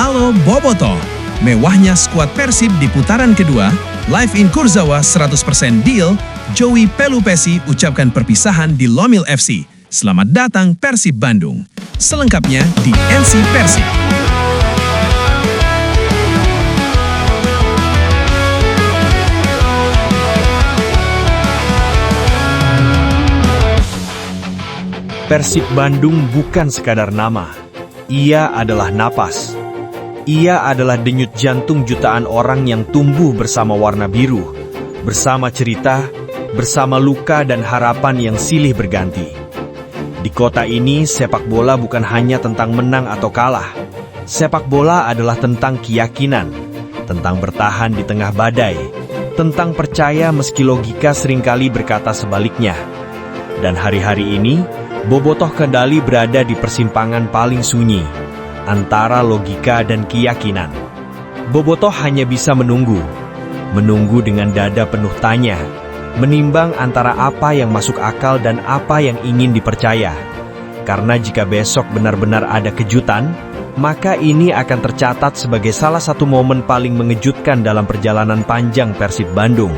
Halo Bobotoh, mewahnya skuad Persib di putaran kedua, live in Kurzawa 100% deal, Joey Pelupesi ucapkan perpisahan di Lomil FC. Selamat datang Persib Bandung. Selengkapnya di NC Persib. Persib Bandung bukan sekadar nama, ia adalah napas. Ia adalah denyut jantung jutaan orang yang tumbuh bersama warna biru, bersama cerita, bersama luka dan harapan yang silih berganti. Di kota ini, sepak bola bukan hanya tentang menang atau kalah. Sepak bola adalah tentang keyakinan, tentang bertahan di tengah badai, tentang percaya meski logika seringkali berkata sebaliknya. Dan hari-hari ini, Bobotoh kembali berada di persimpangan paling sunyi antara logika dan keyakinan. Bobotoh hanya bisa menunggu dengan dada penuh tanya, menimbang antara apa yang masuk akal dan apa yang ingin dipercaya. Karena jika besok benar-benar ada kejutan, maka ini akan tercatat sebagai salah satu momen paling mengejutkan dalam perjalanan panjang Persib Bandung.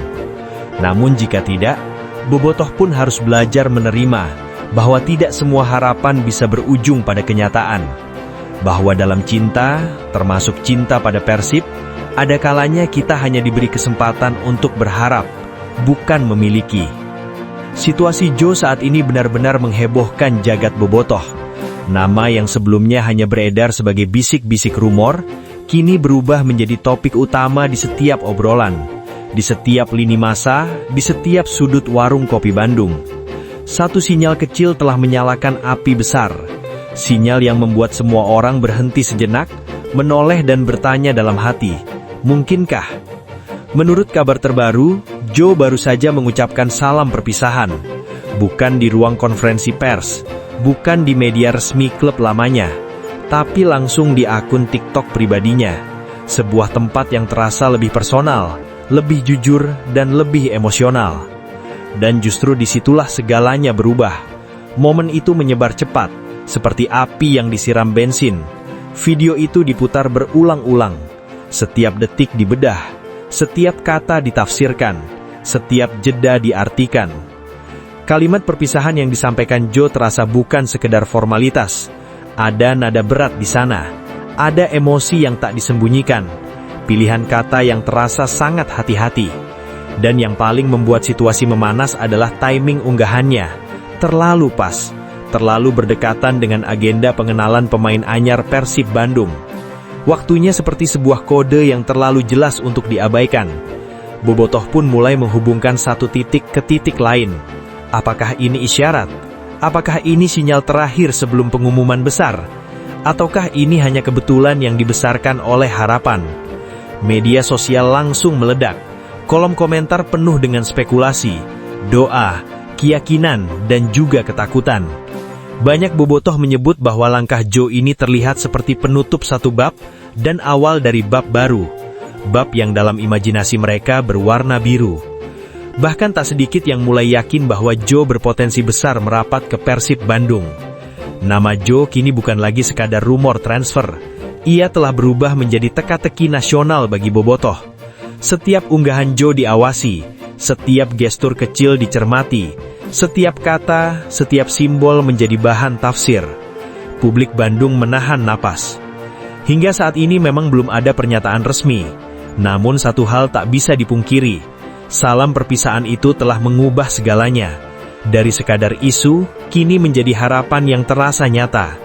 Namun jika tidak, Bobotoh pun harus belajar menerima bahwa tidak semua harapan bisa berujung pada kenyataan. Bahwa dalam cinta, termasuk cinta pada Persib, ada kalanya kita hanya diberi kesempatan untuk berharap, bukan memiliki. Situasi Joe saat ini benar-benar menghebohkan jagat Bobotoh. Nama yang sebelumnya hanya beredar sebagai bisik-bisik rumor, kini berubah menjadi topik utama di setiap obrolan, di setiap lini masa, di setiap sudut warung kopi Bandung. Satu sinyal kecil telah menyalakan api besar. Sinyal yang membuat semua orang berhenti sejenak, menoleh dan bertanya dalam hati, mungkinkah? Menurut kabar terbaru, Joe baru saja mengucapkan salam perpisahan. Bukan di ruang konferensi pers, bukan di media resmi klub lamanya, tapi langsung di akun TikTok pribadinya. Sebuah tempat yang terasa lebih personal, lebih jujur, dan lebih emosional. Dan justru disitulah segalanya berubah. Momen itu menyebar cepat, seperti api yang disiram bensin. Video itu diputar berulang-ulang. Setiap detik dibedah, setiap kata ditafsirkan, setiap jeda diartikan. Kalimat perpisahan yang disampaikan Joe terasa bukan sekedar formalitas. Ada nada berat di sana, ada emosi yang tak disembunyikan, pilihan kata yang terasa sangat hati-hati. Dan yang paling membuat situasi memanas adalah timing unggahannya. Terlalu pas, terlalu berdekatan dengan agenda pengenalan pemain anyar Persib Bandung. Waktunya seperti sebuah kode yang terlalu jelas untuk diabaikan. Bobotoh pun mulai menghubungkan satu titik ke titik lain. Apakah ini isyarat? Apakah ini sinyal terakhir sebelum pengumuman besar? Ataukah ini hanya kebetulan yang dibesarkan oleh harapan? Media sosial langsung meledak. Kolom komentar penuh dengan spekulasi, doa, keyakinan, dan juga ketakutan. Banyak bobotoh menyebut bahwa langkah Joe ini terlihat seperti penutup satu bab dan awal dari bab baru. Bab yang dalam imajinasi mereka berwarna biru. Bahkan tak sedikit yang mulai yakin bahwa Joe berpotensi besar merapat ke Persib Bandung. Nama Joe kini bukan lagi sekadar rumor transfer. Ia telah berubah menjadi teka-teki nasional bagi bobotoh. Setiap unggahan Joe diawasi, setiap gestur kecil dicermati, setiap kata, setiap simbol menjadi bahan tafsir. Publik Bandung menahan napas. Hingga saat ini memang belum ada pernyataan resmi, namun satu hal tak bisa dipungkiri, salam perpisahan itu telah mengubah segalanya. Dari sekadar isu, kini menjadi harapan yang terasa nyata.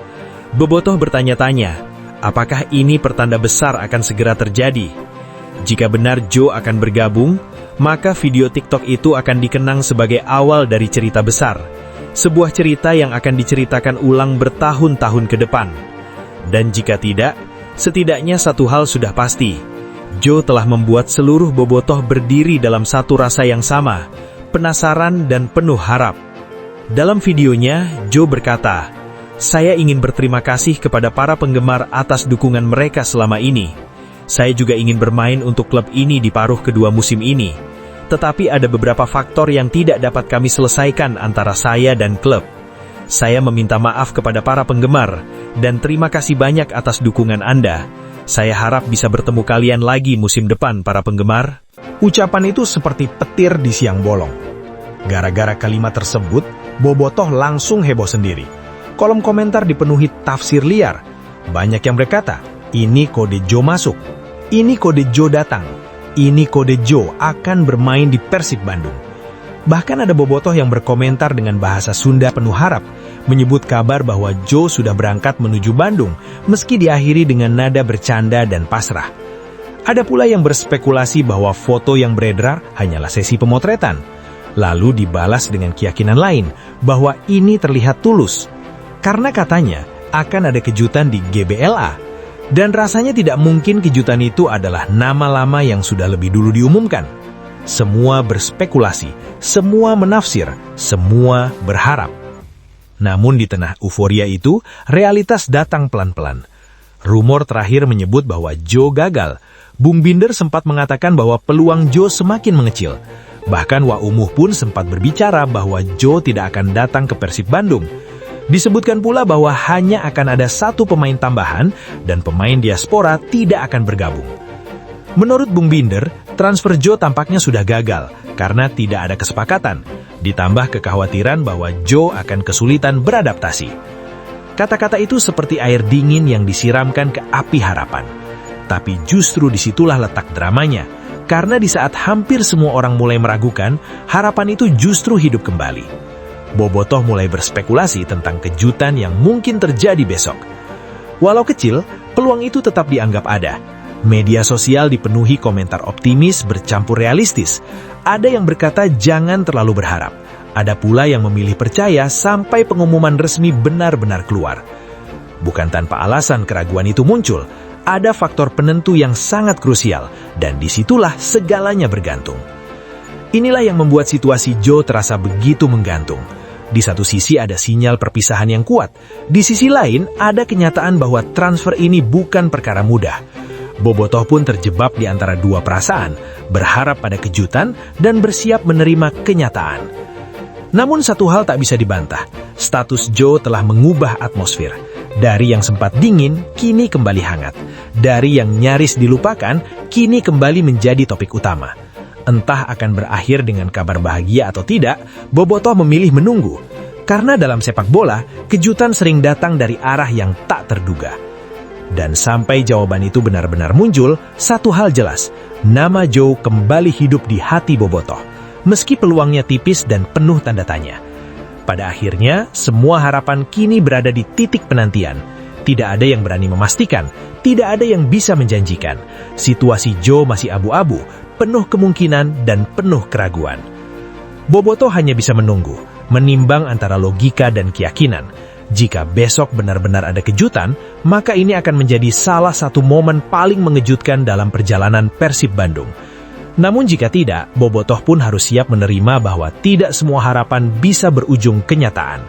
Bobotoh bertanya-tanya, apakah ini pertanda besar akan segera terjadi? Jika benar Joe akan bergabung, maka video TikTok itu akan dikenang sebagai awal dari cerita besar. Sebuah cerita yang akan diceritakan ulang bertahun-tahun ke depan. Dan jika tidak, setidaknya satu hal sudah pasti. Joe telah membuat seluruh bobotoh berdiri dalam satu rasa yang sama, penasaran dan penuh harap. Dalam videonya, Joe berkata, "Saya ingin berterima kasih kepada para penggemar atas dukungan mereka selama ini. Saya juga ingin bermain untuk klub ini di paruh kedua musim ini. Tetapi ada beberapa faktor yang tidak dapat kami selesaikan antara saya dan klub. Saya meminta maaf kepada para penggemar, dan terima kasih banyak atas dukungan Anda. Saya harap bisa bertemu kalian lagi musim depan, para penggemar. Ucapan itu seperti petir di siang bolong. Gara-gara kalimat tersebut, Bobotoh langsung heboh sendiri. Kolom komentar dipenuhi tafsir liar. Banyak yang berkata, ini kode Joe masuk, ini kode Joe datang, ini kode Joe akan bermain di Persib Bandung. Bahkan ada bobotoh yang berkomentar dengan bahasa Sunda penuh harap, menyebut kabar bahwa Joe sudah berangkat menuju Bandung, meski diakhiri dengan nada bercanda dan pasrah. Ada pula yang berspekulasi bahwa foto yang beredar hanyalah sesi pemotretan, lalu dibalas dengan keyakinan lain bahwa ini terlihat tulus, karena katanya akan ada kejutan di GBLA, dan rasanya tidak mungkin kejutan itu adalah nama lama yang sudah lebih dulu diumumkan. Semua berspekulasi, semua menafsir, semua berharap. Namun di tengah euforia itu, realitas datang pelan-pelan. Rumor terakhir menyebut bahwa Joe gagal. Bung Binder sempat mengatakan bahwa peluang Joe semakin mengecil. Bahkan Wak Umuh pun sempat berbicara bahwa Joe tidak akan datang ke Persib Bandung. Disebutkan pula bahwa hanya akan ada satu pemain tambahan dan pemain diaspora tidak akan bergabung. Menurut Bung Binder, transfer Joe tampaknya sudah gagal karena tidak ada kesepakatan, ditambah kekhawatiran bahwa Joe akan kesulitan beradaptasi. Kata-kata itu seperti air dingin yang disiramkan ke api harapan. Tapi justru disitulah letak dramanya, karena di saat hampir semua orang mulai meragukan, harapan itu justru hidup kembali. Bobotoh mulai berspekulasi tentang kejutan yang mungkin terjadi besok. Walau kecil, peluang itu tetap dianggap ada. Media sosial dipenuhi komentar optimis bercampur realistis. Ada yang berkata jangan terlalu berharap. Ada pula yang memilih percaya sampai pengumuman resmi benar-benar keluar. Bukan tanpa alasan keraguan itu muncul. Ada faktor penentu yang sangat krusial, dan disitulah segalanya bergantung. Inilah yang membuat situasi Joe terasa begitu menggantung. Di satu sisi ada sinyal perpisahan yang kuat, di sisi lain ada kenyataan bahwa transfer ini bukan perkara mudah. Bobotoh pun terjebak di antara dua perasaan, berharap pada kejutan dan bersiap menerima kenyataan. Namun satu hal tak bisa dibantah, status Joe telah mengubah atmosfer. Dari yang sempat dingin, kini kembali hangat. Dari yang nyaris dilupakan, kini kembali menjadi topik utama. Entah akan berakhir dengan kabar bahagia atau tidak, Bobotoh memilih menunggu. Karena dalam sepak bola, kejutan sering datang dari arah yang tak terduga. Dan sampai jawaban itu benar-benar muncul, satu hal jelas, nama Joe kembali hidup di hati Bobotoh, meski peluangnya tipis dan penuh tanda tanya. Pada akhirnya, semua harapan kini berada di titik penantian. Tidak ada yang berani memastikan, tidak ada yang bisa menjanjikan. Situasi Joe masih abu-abu, penuh kemungkinan dan penuh keraguan. Bobotoh hanya bisa menunggu, menimbang antara logika dan keyakinan. Jika besok benar-benar ada kejutan, maka ini akan menjadi salah satu momen paling mengejutkan dalam perjalanan Persib Bandung. Namun jika tidak, Bobotoh pun harus siap menerima bahwa tidak semua harapan bisa berujung kenyataan.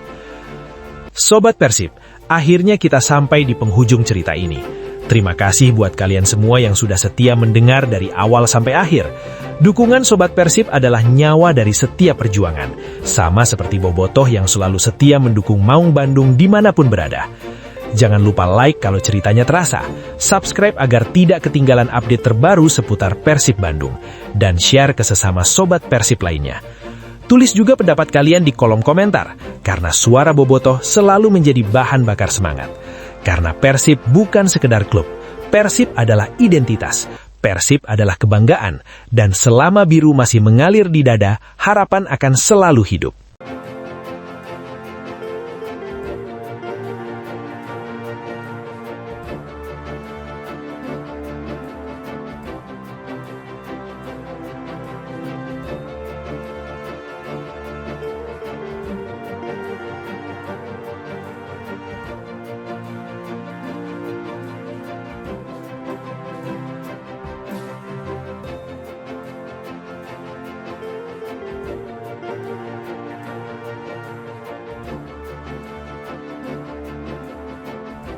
Sobat Persib, akhirnya kita sampai di penghujung cerita ini. Terima kasih buat kalian semua yang sudah setia mendengar dari awal sampai akhir. Dukungan Sobat Persib adalah nyawa dari setiap perjuangan. Sama seperti Bobotoh yang selalu setia mendukung Maung Bandung dimanapun berada. Jangan lupa like kalau ceritanya terasa, subscribe agar tidak ketinggalan update terbaru seputar Persib Bandung, dan share ke sesama Sobat Persib lainnya. Tulis juga pendapat kalian di kolom komentar, karena suara Bobotoh selalu menjadi bahan bakar semangat. Karena Persib bukan sekedar klub, Persib adalah identitas, Persib adalah kebanggaan, dan selama biru masih mengalir di dada, harapan akan selalu hidup.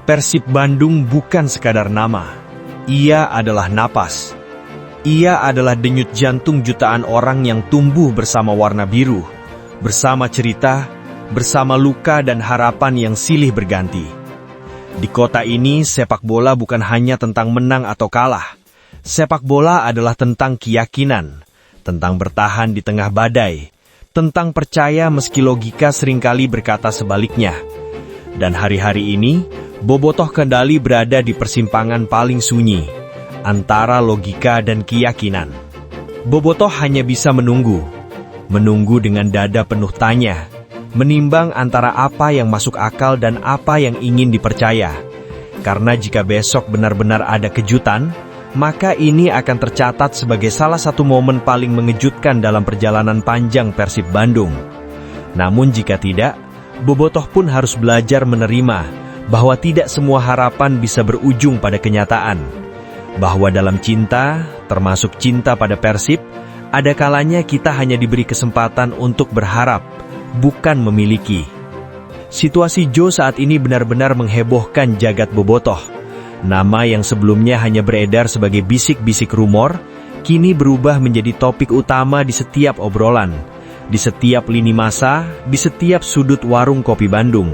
Persib Bandung bukan sekadar nama. Ia adalah napas. Ia adalah denyut jantung jutaan orang yang tumbuh bersama warna biru, bersama cerita, bersama luka dan harapan yang silih berganti. Di kota ini, sepak bola bukan hanya tentang menang atau kalah. Sepak bola adalah tentang keyakinan, tentang bertahan di tengah badai, tentang percaya meski logika seringkali berkata sebaliknya. Dan hari-hari ini, Bobotoh kembali berada di persimpangan paling sunyi, antara logika dan keyakinan. Bobotoh hanya bisa menunggu dengan dada penuh tanya, menimbang antara apa yang masuk akal dan apa yang ingin dipercaya. Karena jika besok benar-benar ada kejutan, maka ini akan tercatat sebagai salah satu momen paling mengejutkan dalam perjalanan panjang Persib Bandung. Namun jika tidak, Bobotoh pun harus belajar menerima bahwa tidak semua harapan bisa berujung pada kenyataan. Bahwa dalam cinta, termasuk cinta pada Persib, ada kalanya kita hanya diberi kesempatan untuk berharap, bukan memiliki. Situasi Joe saat ini benar-benar menghebohkan jagat Bobotoh. Nama yang sebelumnya hanya beredar sebagai bisik-bisik rumor, kini berubah menjadi topik utama di setiap obrolan, di setiap lini masa, di setiap sudut warung kopi Bandung.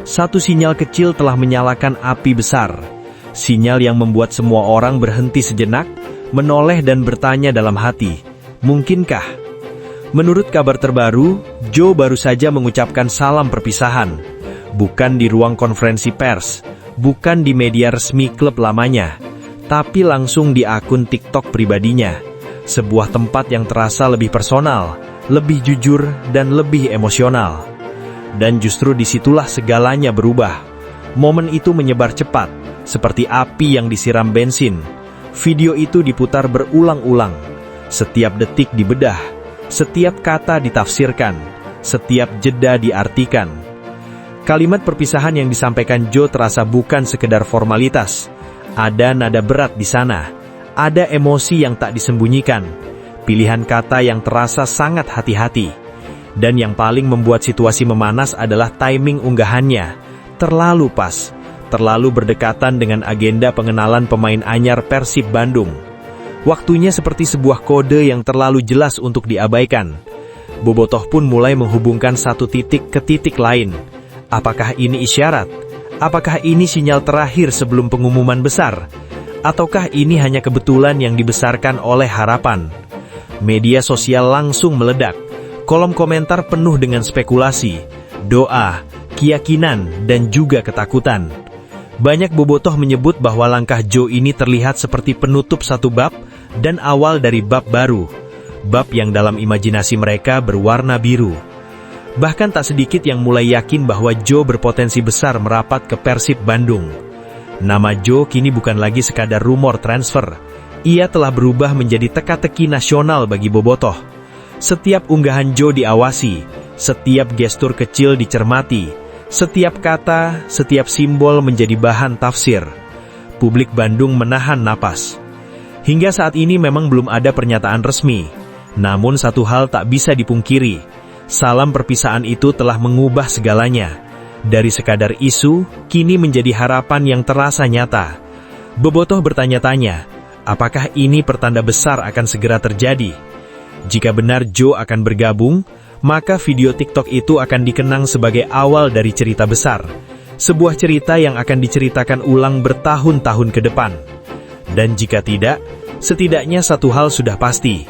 Satu sinyal kecil telah menyalakan api besar. Sinyal yang membuat semua orang berhenti sejenak, menoleh dan bertanya dalam hati, mungkinkah? Menurut kabar terbaru, Joe baru saja mengucapkan salam perpisahan. Bukan di ruang konferensi pers, bukan di media resmi klub lamanya, tapi langsung di akun TikTok pribadinya. Sebuah tempat yang terasa lebih personal, lebih jujur, dan lebih emosional. Dan justru disitulah segalanya berubah. Momen itu menyebar cepat, seperti api yang disiram bensin. Video itu diputar berulang-ulang. Setiap detik dibedah, setiap kata ditafsirkan, setiap jeda diartikan. Kalimat perpisahan yang disampaikan Joe terasa bukan sekedar formalitas. Ada nada berat di sana, ada emosi yang tak disembunyikan, pilihan kata yang terasa sangat hati-hati. Dan yang paling membuat situasi memanas adalah timing unggahannya. Terlalu pas, terlalu berdekatan dengan agenda pengenalan pemain anyar Persib Bandung. Waktunya seperti sebuah kode yang terlalu jelas untuk diabaikan. Bobotoh pun mulai menghubungkan satu titik ke titik lain. Apakah ini isyarat? Apakah ini sinyal terakhir sebelum pengumuman besar? Ataukah ini hanya kebetulan yang dibesarkan oleh harapan? Media sosial langsung meledak. Kolom komentar penuh dengan spekulasi, doa, keyakinan, dan juga ketakutan. Banyak bobotoh menyebut bahwa langkah Joe ini terlihat seperti penutup satu bab dan awal dari bab baru. Bab yang dalam imajinasi mereka berwarna biru. Bahkan tak sedikit yang mulai yakin bahwa Joe berpotensi besar merapat ke Persib Bandung. Nama Joe kini bukan lagi sekadar rumor transfer. Ia telah berubah menjadi teka-teki nasional bagi bobotoh. Setiap unggahan Joe diawasi, setiap gestur kecil dicermati, setiap kata, setiap simbol menjadi bahan tafsir. Publik Bandung menahan napas. Hingga saat ini memang belum ada pernyataan resmi. Namun satu hal tak bisa dipungkiri, salam perpisahan itu telah mengubah segalanya. Dari sekadar isu, kini menjadi harapan yang terasa nyata. Bobotoh bertanya-tanya, apakah ini pertanda besar akan segera terjadi? Jika benar Joe akan bergabung, maka video TikTok itu akan dikenang sebagai awal dari cerita besar. Sebuah cerita yang akan diceritakan ulang bertahun-tahun ke depan. Dan jika tidak, setidaknya satu hal sudah pasti.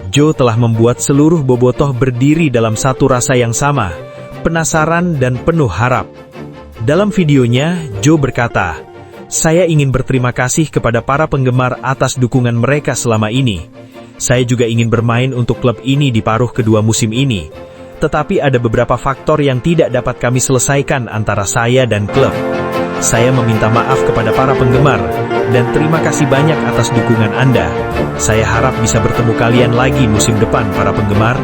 Joe telah membuat seluruh bobotoh berdiri dalam satu rasa yang sama, penasaran dan penuh harap. Dalam videonya, Joe berkata, "Saya ingin berterima kasih kepada para penggemar atas dukungan mereka selama ini. Saya juga ingin bermain untuk klub ini di paruh kedua musim ini. Tetapi ada beberapa faktor yang tidak dapat kami selesaikan antara saya dan klub. Saya meminta maaf kepada para penggemar, dan terima kasih banyak atas dukungan Anda. Saya harap bisa bertemu kalian lagi musim depan para penggemar.